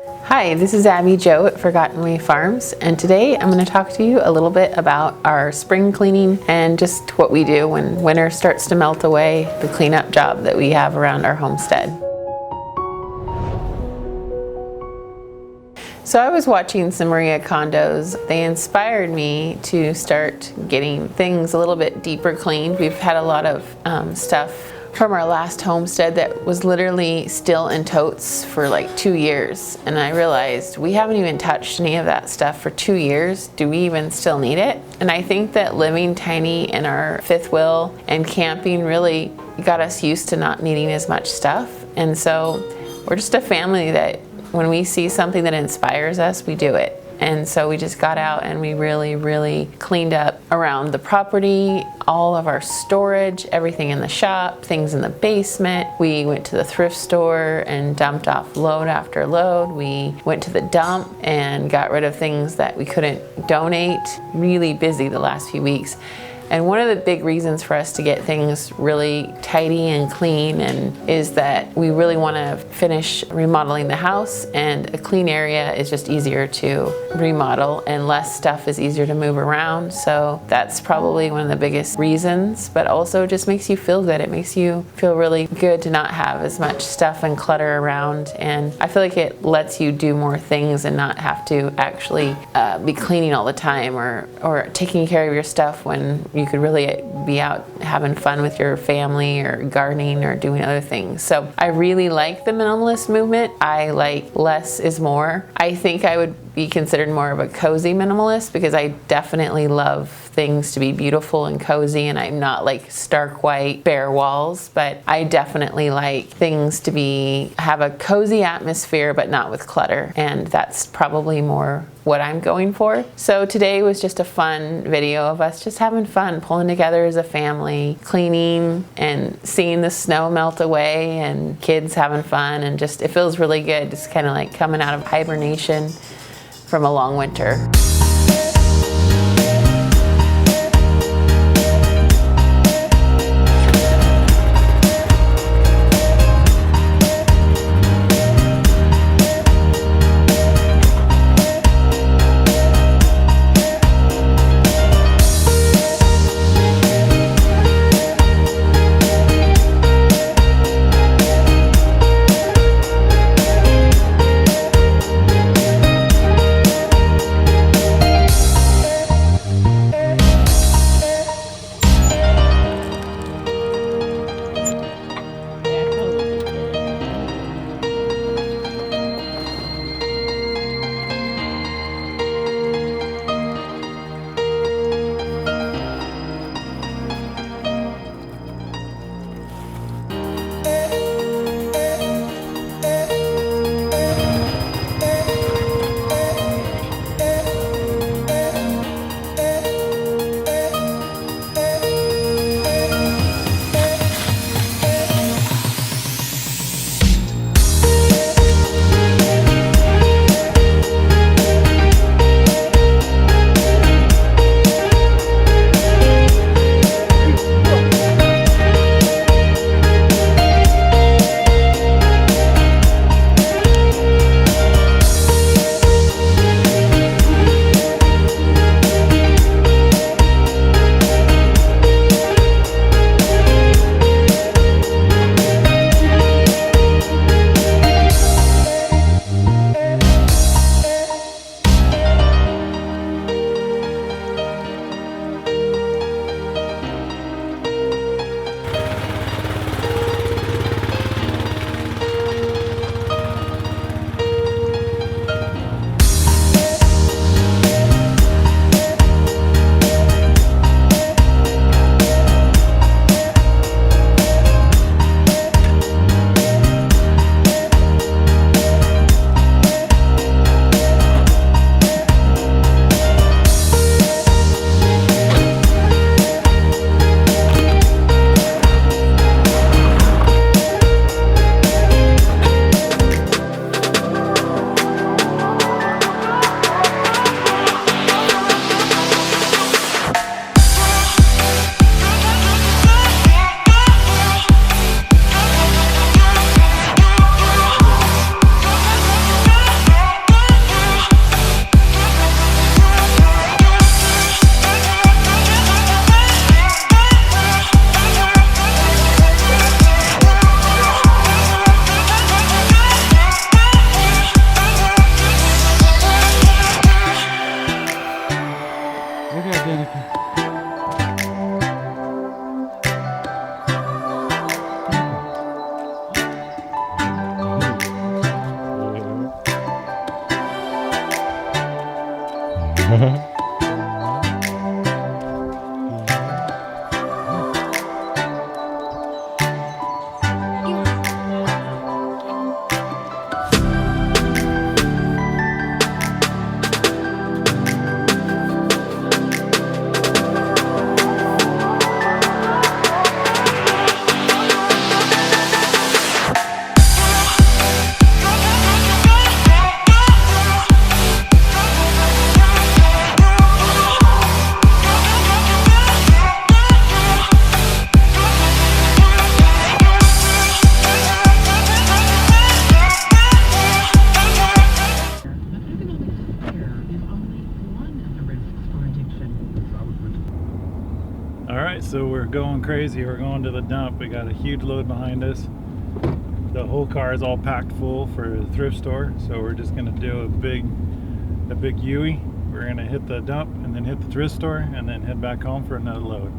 Hi, this is Abby Jo at Forgotten Way Farms, and today I'm going to talk to you a little bit about our spring cleaning and just what we do when winter starts to melt away, the cleanup job that we have around our homestead. So I was watching some Maria condos. They inspired me to start getting things a little bit deeper cleaned. We've had a lot of stuff from our last homestead that was literally still in totes for like 2 years. And I realized we haven't even touched any of that stuff for 2 years. Do we even still need it? And I think that living tiny in our fifth wheel and camping really got us used to not needing as much stuff. And so we're just a family that when we see something that inspires us, we do it. And so we just got out and we really cleaned up around the property, all of our storage, everything in the shop, things in the basement. We went to the thrift store and dumped off load after load. We went to the dump and got rid of things that we couldn't donate. Really busy the last few weeks. And one of the big reasons for us to get things really tidy and clean is that we really want to finish remodeling the house, and a clean area is just easier to remodel and less stuff is easier to move around. So that's probably one of the biggest reasons, but also it just makes you feel good. It makes you feel really good to not have as much stuff and clutter around, and I feel like it lets you do more things and not have to actually be cleaning all the time or taking care of your stuff when you could really be out having fun with your family or gardening or doing other things. So I really like the minimalist movement. I like less is more. I think I would be considered more of a cozy minimalist because I definitely love things to be beautiful and cozy, and I'm not like stark white bare walls, but I definitely like things to have a cozy atmosphere but not with clutter, and that's probably more what I'm going for. So today was just a fun video of us just having fun, pulling together as a family, cleaning and seeing the snow melt away and kids having fun, and just it feels really good, just kind of like coming out of hibernation from a long winter. Alright, so we're going crazy. We're going to the dump. We got a huge load behind us. The whole car is all packed full for the thrift store, so we're just going to do a big U-ey. We're going to hit the dump and then hit the thrift store and then head back home for another load.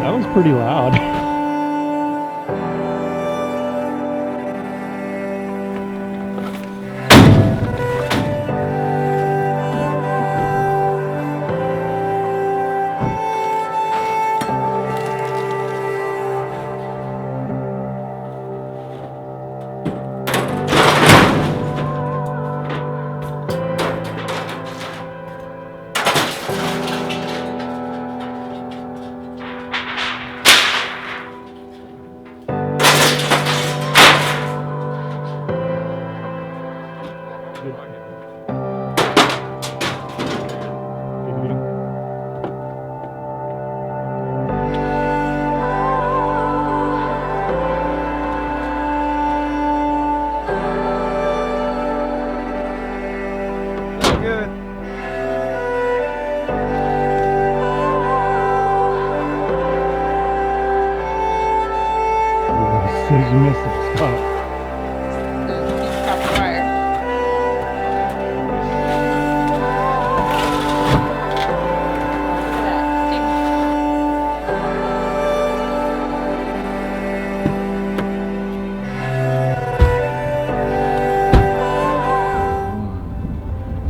That was pretty loud. As soon as you miss the spot.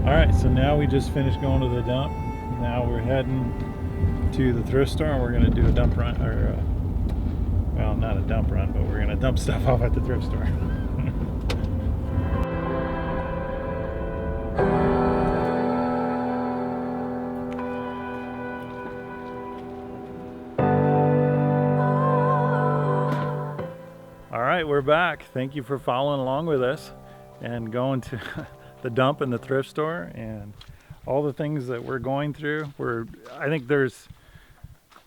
Alright, so now we just finished going to the dump. Now we're heading to the thrift store and we're going to do a dump run, or well, not a dump run, but we're going to dump stuff off at the thrift store. Alright, we're back. Thank you for following along with us and going to the dump and the thrift store and all the things that we're going through. I think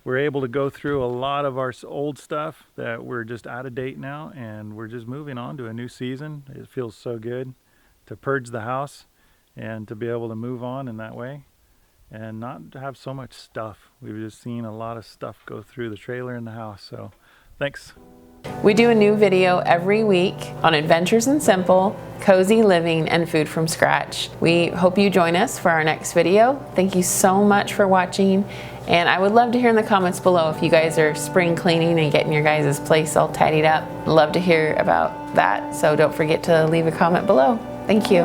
we're able to go through a lot of our old stuff that we're just out of date now, and we're just moving on to a new season. It feels so good to purge the house and to be able to move on in that way and not have so much stuff. We've just seen a lot of stuff go through the trailer and the house, so thanks. We do a new video every week on adventures in simple, cozy living, and food from scratch. We hope you join us for our next video. Thank you so much for watching, and I would love to hear in the comments below if you guys are spring cleaning and getting your guys' place all tidied up. Love to hear about that, so don't forget to leave a comment below. Thank you.